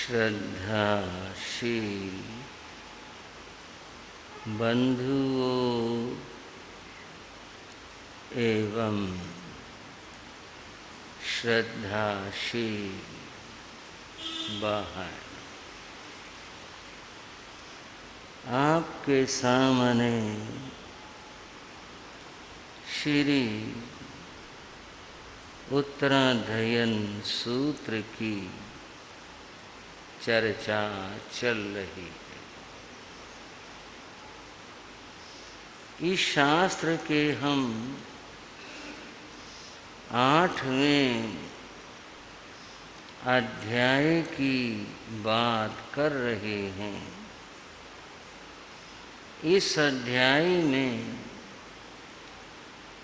श्रद्धाशील बंधुओं एवं श्रद्धाशील बहन, आपके सामने श्री उत्तराध्ययन सूत्र की चर्चा चल रही है। इस शास्त्र के हम 8वें अध्याय की बात कर रहे हैं। इस अध्याय में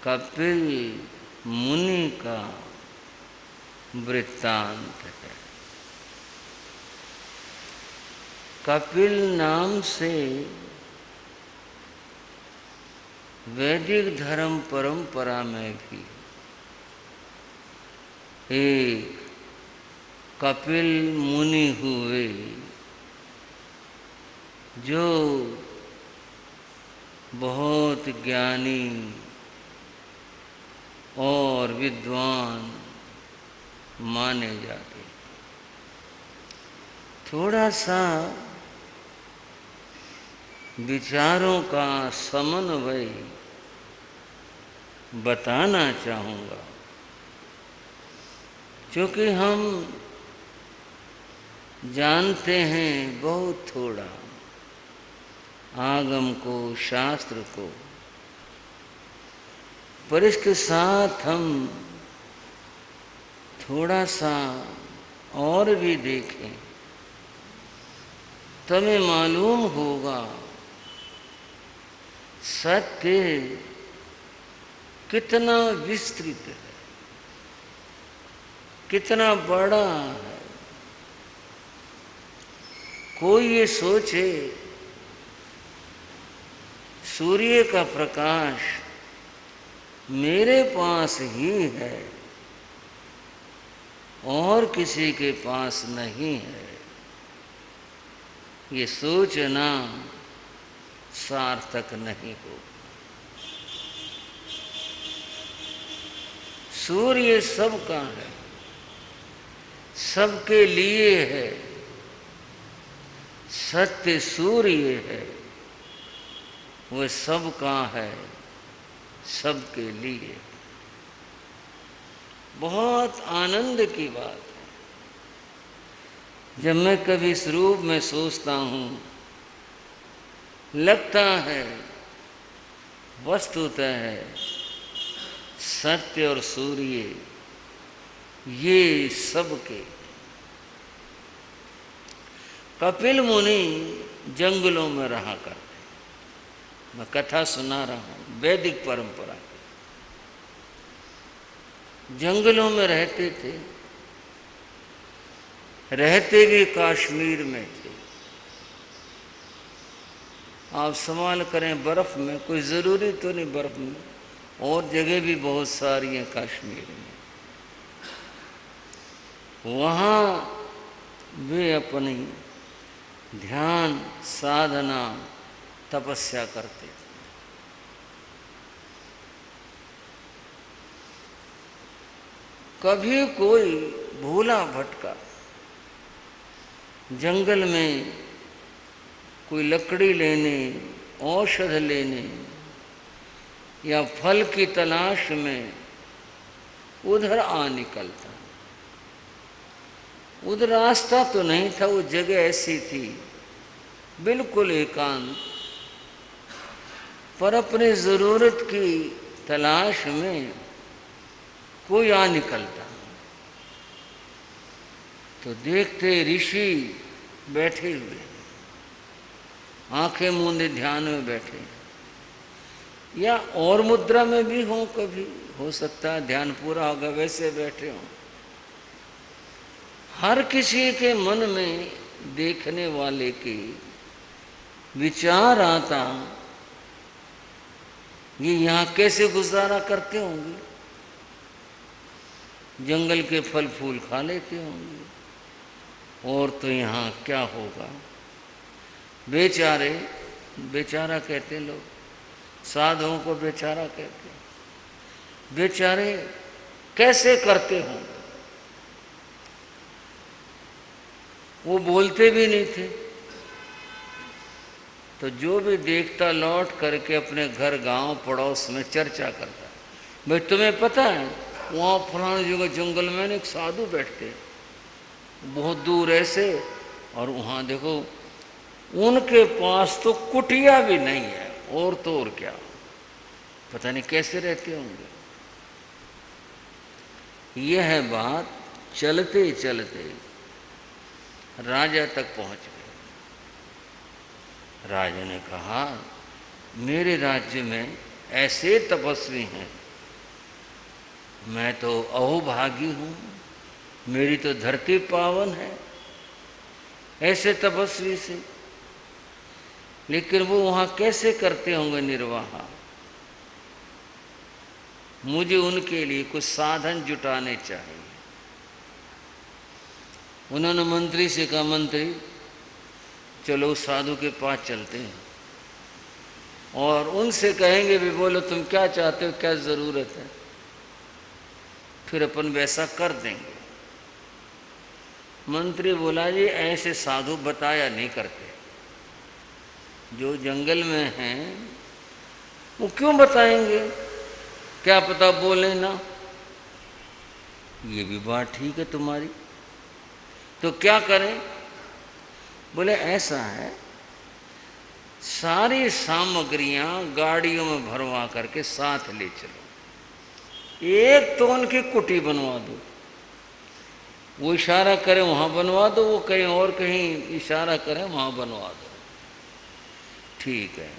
कपिल मुनि का वृत्तांत है। कपिल नाम से वैदिक धर्म परंपरा में भी एक कपिल मुनि हुए जो बहुत ज्ञानी और विद्वान माने जाते। थोड़ा सा विचारों का समन्वय बताना चाहूँगा, क्योंकि हम जानते हैं बहुत थोड़ा आगम को, शास्त्र को, पर इसके साथ हम थोड़ा सा और भी देखें तो हमें मालूम होगा सत्य कितना विस्तृत है, कितना बड़ा है। कोई ये सोचे सूर्य का प्रकाश मेरे पास ही है और किसी के पास नहीं है, ये सोचना सार्थक नहीं हो। सूर्य सबका है, सबके लिए है। सत्य सूर्य है, वह सबका है, सबके लिए। बहुत आनंद की बात है जब मैं कभी इस रूप में सोचता हूँ, लगता है वस्तुतः है सत्य और सूर्य ये सबके। कपिल मुनि जंगलों में रहा करते, मैं कथा सुना रहा हूँ वैदिक परंपरा की। जंगलों में रहते थे, रहते भी कश्मीर में थे। आप सवाल करें बर्फ में, कोई ज़रूरी तो नहीं बर्फ में, और जगह भी बहुत सारी हैं कश्मीर में। वहाँ वे अपनी ध्यान साधना तपस्या करते थे। कभी कोई भूला भटका जंगल में कोई लकड़ी लेने, औषध लेने या फल की तलाश में उधर आ निकलता। उधर रास्ता तो नहीं था, वो जगह ऐसी थी बिल्कुल एकांत, पर अपनी ज़रूरत की तलाश में कोई आ निकलता। तो देखते ऋषि बैठे हुए, आंखें मूंदे ध्यान में बैठे, या और मुद्रा में भी हों, कभी हो सकता है ध्यान पूरा होगा वैसे बैठे हों। हर किसी के मन में देखने वाले के विचार आता, ये यहाँ कैसे गुजारा करते होंगे, जंगल के फल फूल खा लेते होंगे, और तो यहाँ क्या होगा। बेचारे, बेचारा कहते लोग, साधुओं को बेचारा कहते, बेचारे कैसे करते होंगे। वो बोलते भी नहीं थे, तो जो भी देखता लौट करके अपने घर गांव पड़ोस में चर्चा करता है, भाई तुम्हें पता है वहाँ फलाने जगह जंगल में एक साधु बैठते हैं, बहुत दूर ऐसे, और वहाँ देखो उनके पास तो कुटिया भी नहीं है, और तो और क्या, पता नहीं कैसे रहते होंगे। यह बात चलते चलते राजा तक पहुंच गई। राजा ने कहा, मेरे राज्य में ऐसे तपस्वी हैं, मैं तो अहोभागी हूँ, मेरी तो धरती पावन है ऐसे तपस्वी से, लेकिन वो वहाँ कैसे करते होंगे निर्वाह। मुझे उनके लिए कुछ साधन जुटाने चाहिए। उन्होंने मंत्री से कहा, मंत्री चलो उस साधु के पास चलते हैं और उनसे कहेंगे भी, बोलो तुम क्या चाहते हो, क्या ज़रूरत है, फिर अपन वैसा कर देंगे। मंत्री बोला, जी ऐसे साधु बताया नहीं करते, जो जंगल में हैं वो क्यों बताएंगे, क्या पता बोले ना। ये भी बात ठीक है तुम्हारी, तो क्या करें। बोले ऐसा है, सारी सामग्रियां गाड़ियों में भरवा करके साथ ले चलो, एक तो उनकी कुटी बनवा दो, वो इशारा करे वहाँ बनवा दो, वो कहीं और कहीं इशारा करे वहाँ बनवा दो, ठीक है।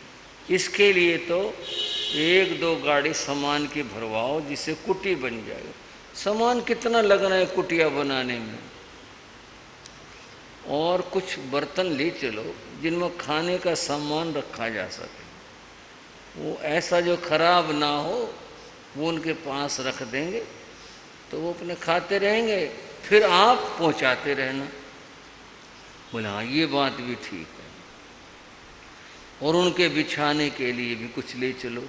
इसके लिए तो एक दो गाड़ी सामान की भरवाओ जिससे कुटी बन जाए। सामान कितना लगना है कुटिया बनाने में, और कुछ बर्तन ले चलो जिनमें खाने का सामान रखा जा सके, वो ऐसा जो खराब ना हो, वो उनके पास रख देंगे तो वो अपने खाते रहेंगे, फिर आप पहुंचाते रहना। बोला हाँ ये बात भी ठीक है। और उनके बिछाने के लिए भी कुछ ले चलो,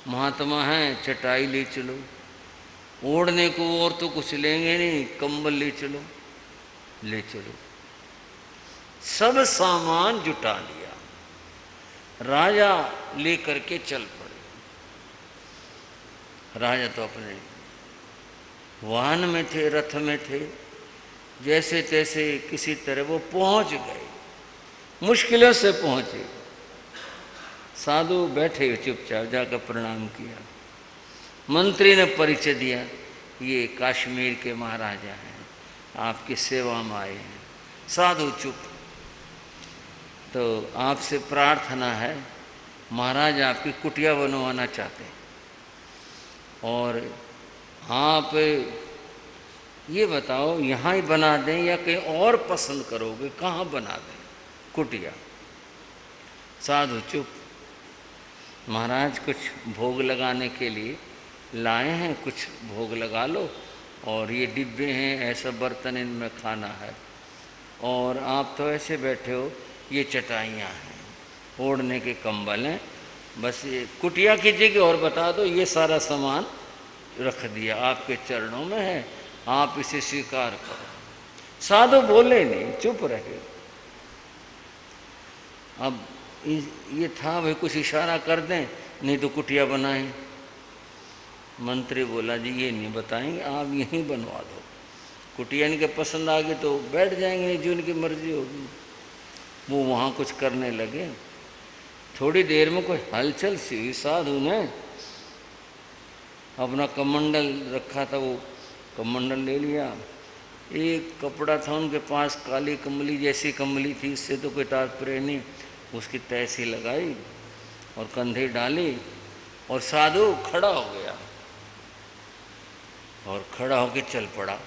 महात्मा हैं चटाई ले चलो, ओढ़ने को और तो कुछ लेंगे नहीं, कंबल ले चलो, ले चलो। सब सामान जुटा लिया, राजा लेकर के चल पड़े। राजा तो अपने वाहन में थे, रथ में थे, जैसे तैसे किसी तरह वो पहुंच गए, मुश्किलों से पहुंचे। साधु बैठे चुपचाप, जाकर प्रणाम किया। मंत्री ने परिचय दिया, ये कश्मीर के महाराजा हैं, आपकी सेवा में आए हैं। साधु चुप। तो आपसे प्रार्थना है, महाराज आपकी कुटिया बनवाना चाहते हैं, और आप ये बताओ यहाँ ही बना दें या कहीं और पसंद करोगे, कहाँ बना दें कुटिया। साधु चुप। महाराज कुछ भोग लगाने के लिए लाए हैं, कुछ भोग लगा लो, और ये डिब्बे हैं, ऐसा बर्तन इनमें खाना है, और आप तो ऐसे बैठे हो, ये चटाइयाँ हैं, ओढ़ने के कंबल हैं, बस ये कुटिया कीजिएगी और बता दो, ये सारा सामान रख दिया, आपके चरणों में है, आप इसे स्वीकार करो। साधु बोले नहीं, चुप रहे। अब ये था भाई कुछ इशारा कर दें, नहीं तो कुटिया बनाएं। मंत्री बोला, जी ये नहीं बताएंगे, आप यहीं बनवा दो, कुटिया इनके पसंद आ गई तो बैठ जाएंगे, नहीं जो इनकी मर्जी होगी। वो वहाँ कुछ करने लगे। थोड़ी देर में कोई हलचल सी हुई, साधु ने अपना कमंडल रखा था, वो कमंडल ले लिया। एक कपड़ा था उनके पास, काली कमली जैसी कमली थी, इससे तो कोई तात्पर्य नहीं, उसकी तैसी लगाई और कंधे डाली, और साधु खड़ा हो गया और खड़ा होकर चल पड़ा।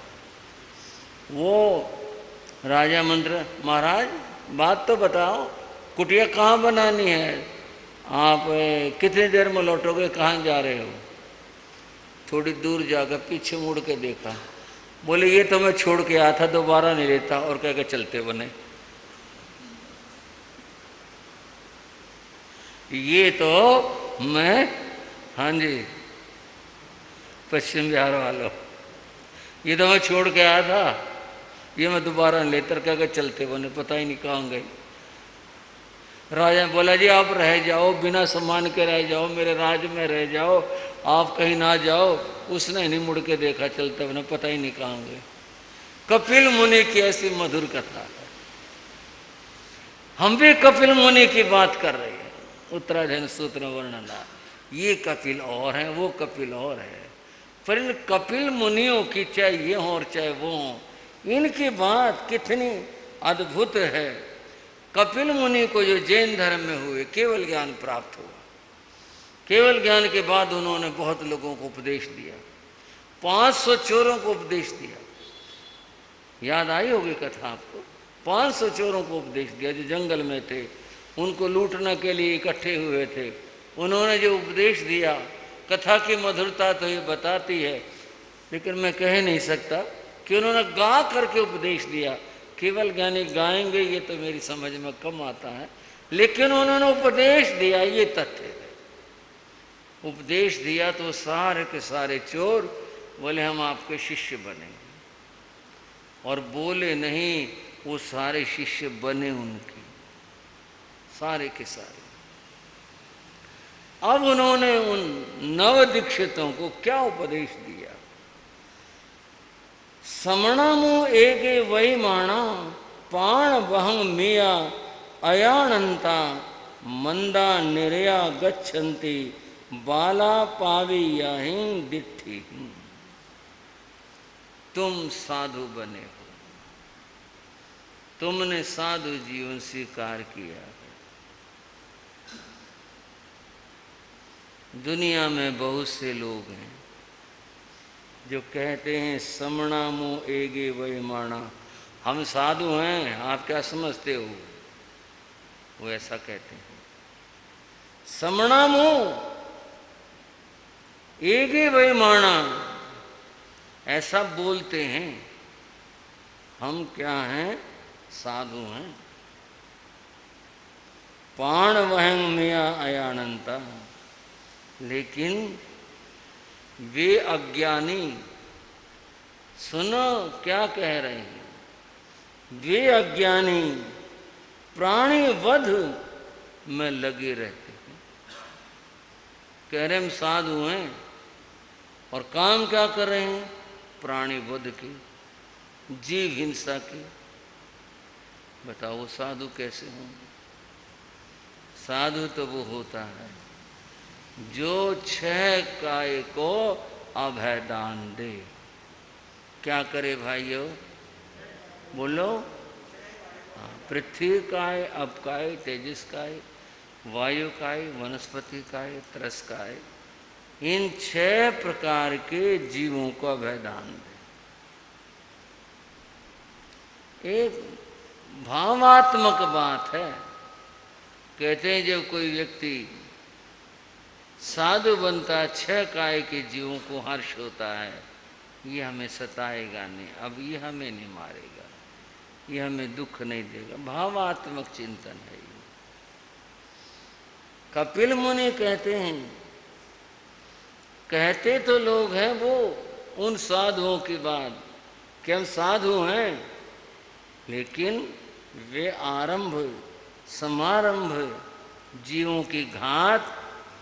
वो राजा मंत्र, महाराज बात तो बताओ, कुटिया कहाँ बनानी है, आप कितनी देर में लौटोगे, कहाँ जा रहे हो। थोड़ी दूर जाकर पीछे मुड़ के देखा, बोले ये तो मैं छोड़ के आया था, दोबारा नहीं लेता, और कह के चलते बने। ये तो मैं, हाँ जी, पश्चिम बिहार वालों, ये तो मैं छोड़ के आया था, ये मैं दोबारा नहीं लेता, कह के चलते बने, पता ही नहीं कहाँ गए। राजा बोला जी आप रह जाओ, बिना सम्मान के रह जाओ, मेरे राज में रह जाओ, आप कहीं ना जाओ। उसने नहीं मुड़ के देखा, चलते बने, पता ही नहीं कहाँ गए। कपिल मुनि की ऐसी मधुर कथा है। हम भी कपिल मुनि की बात कर रहे हैं, उत्तराधीन सूत्र वर्णना। ये कपिल और है, वो कपिल और है, पर इन कपिल मुनियों की चाहे ये हो और चाहे वो हो, इनकी बात कितनी अद्भुत है। कपिल मुनि को जो जैन धर्म में हुए केवल ज्ञान प्राप्त हुआ, केवल ज्ञान के बाद उन्होंने बहुत लोगों को उपदेश दिया, 500 चोरों को उपदेश दिया। याद आई होगी कथा आपको। 500 चोरों को उपदेश दिया जो जंगल में थे, उनको लूटने के लिए इकट्ठे हुए थे। उन्होंने जो उपदेश दिया, कथा की मधुरता तो ये बताती है, लेकिन मैं कह नहीं सकता कि उन्होंने गा करके उपदेश दिया। केवल ज्ञानी गाएंगे ये तो मेरी समझ में कम आता है, लेकिन उन्होंने उपदेश दिया, ये तथ्य है। उपदेश दिया तो सारे के सारे चोर बोले हम आपके शिष्य बनेंगे, और बोले नहीं, वो सारे शिष्य बने उनकी, सारे के सारे। अब उन्होंने उन नव दीक्षितों को क्या उपदेश दिया? समणमु एगे वही माणा पाण वहंग मिया अयानंता मंदा निर्या गच्छन्ति बाला पावी याहिं दिट्ठी। तुम साधु बने हो, तुमने साधु जीवन स्वीकार किया है। दुनिया में बहुत से लोग हैं जो कहते हैं समणामो एगे वही माणा, हम साधु हैं, आप क्या समझते हो? वो ऐसा कहते हैं। समणामो एगे वही माणा, ऐसा बोलते हैं। हम क्या हैं? साधु हैं। पाण वहंग मिया अयानंता, लेकिन वे अज्ञानी, सुनो क्या कह रहे हैं, वे अज्ञानी प्राणी वध में लगे रहते हैं। कह रहे हम साधु हैं और काम क्या कर रहे हैं? प्राणी वध की, जीव हिंसा की। बताओ वो साधु कैसे होंगे? साधु तो वो होता है जो 6 काय को अभय दान दे। क्या करे भाइयों? बोलो। पृथ्वी काय, अब काय, तेजस काय, वायु काय, वनस्पति काय, त्रस काय, इन 6 प्रकार के जीवों को अभय दान दे। एक भावात्मक बात है। कहते हैं जब कोई व्यक्ति साधु बनता है, 6 काय के जीवों को हर्ष होता है, ये हमें सताएगा नहीं, अब ये हमें नहीं मारेगा, ये हमें दुख नहीं देगा। भावात्मक चिंतन है ये। कपिल मुनि कहते हैं, कहते तो लोग हैं वो उन साधुओं की बात कि हम साधु हैं, लेकिन वे आरंभ समारंभ जीवों की घात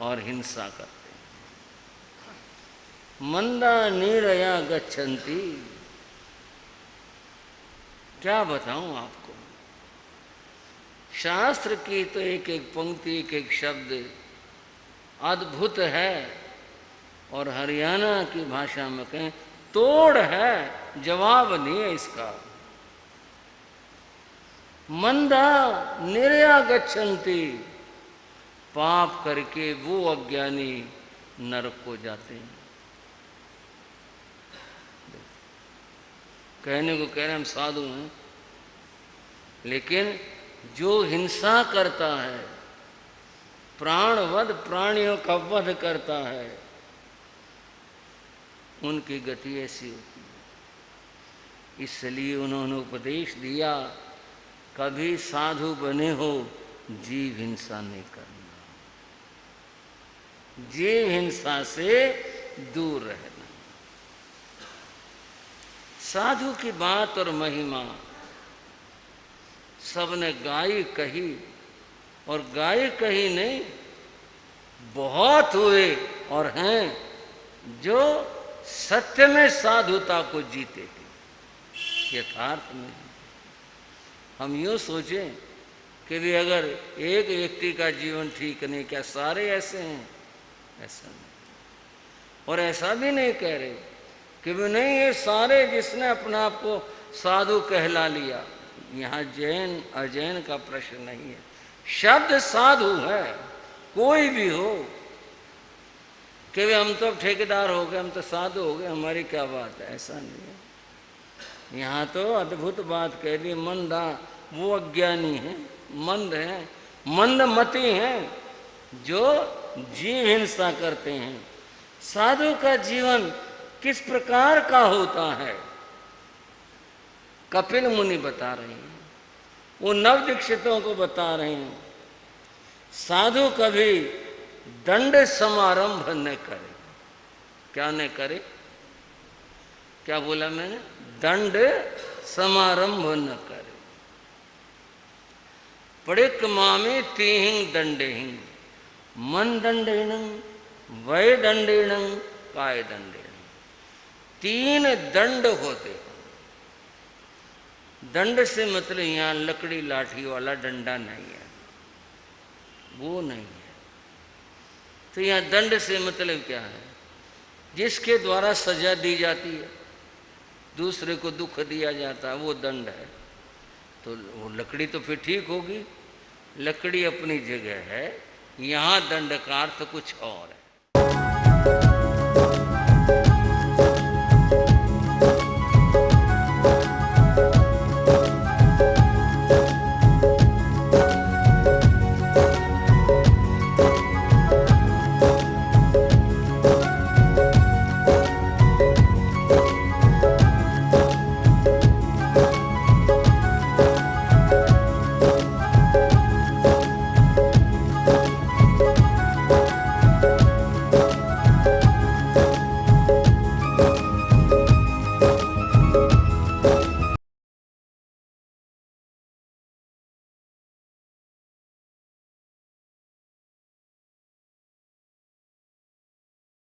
और हिंसा करते हैं। मंदा नीरया गच्छन्ति, क्या बताऊं आपको? शास्त्र की तो एक एक पंक्ति, एक एक शब्द अद्भुत है, और हरियाणा की भाषा में कहें तोड़ है, जवाब नहीं है इसका। मंदा निर्या गच्छन्ति, पाप करके वो अज्ञानी नरक को जाते हैं। कहने को कह रहे हम साधु हैं, लेकिन जो हिंसा करता है, प्राणवध प्राणियों का वध करता है, उनकी गति ऐसी होती है। इसलिए उन्होंने उपदेश दिया, कभी साधु बने हो जीव हिंसा नहीं करना, जीव हिंसा से दूर रहना। साधु की बात और महिमा सबने गाई कही, और गाई कही नहीं, बहुत हुए और हैं जो सत्य में साधुता को जीते थे, यथार्थ में। हम यूँ सोचें कि भी अगर एक व्यक्ति का जीवन ठीक नहीं, क्या सारे ऐसे हैं? ऐसा नहीं। और ऐसा भी नहीं कह रहे कि भी नहीं ये सारे जिसने अपना आप को साधु कहला लिया। यहाँ जैन अजैन का प्रश्न नहीं है, शब्द साधु है, कोई भी हो कि वे हम तो अब ठेकेदार हो गए, हम तो साधु हो गए, हमारी क्या बात है, ऐसा नहीं है। यहाँ तो अद्भुत बात कह दी, मंदा वो अज्ञानी है, मंद है, मंदमती हैं जो जीव हिंसा करते हैं। साधु का जीवन किस प्रकार का होता है कपिल मुनि बता रहे हैं, वो नव दीक्षितों को बता रहे हैं। साधु कभी दंड समारंभ न करे। क्या न करे? क्या बोला मैंने? दंड समारंभ न करे। परिक्रमा तीहिं दंडेहिं, मन दंडेन, वय दंडेन, काय दंडेन। 3 दंड होते हैं। दंड से मतलब यहाँ लकड़ी लाठी वाला डंडा नहीं है, वो नहीं है। तो यहाँ दंड से मतलब क्या है? जिसके द्वारा सजा दी जाती है, दूसरे को दुख दिया जाता है, वो दंड है। तो वो लकड़ी तो फिर ठीक होगी, लकड़ी अपनी जगह है, यहाँ दंड का अर्थ कुछ और है।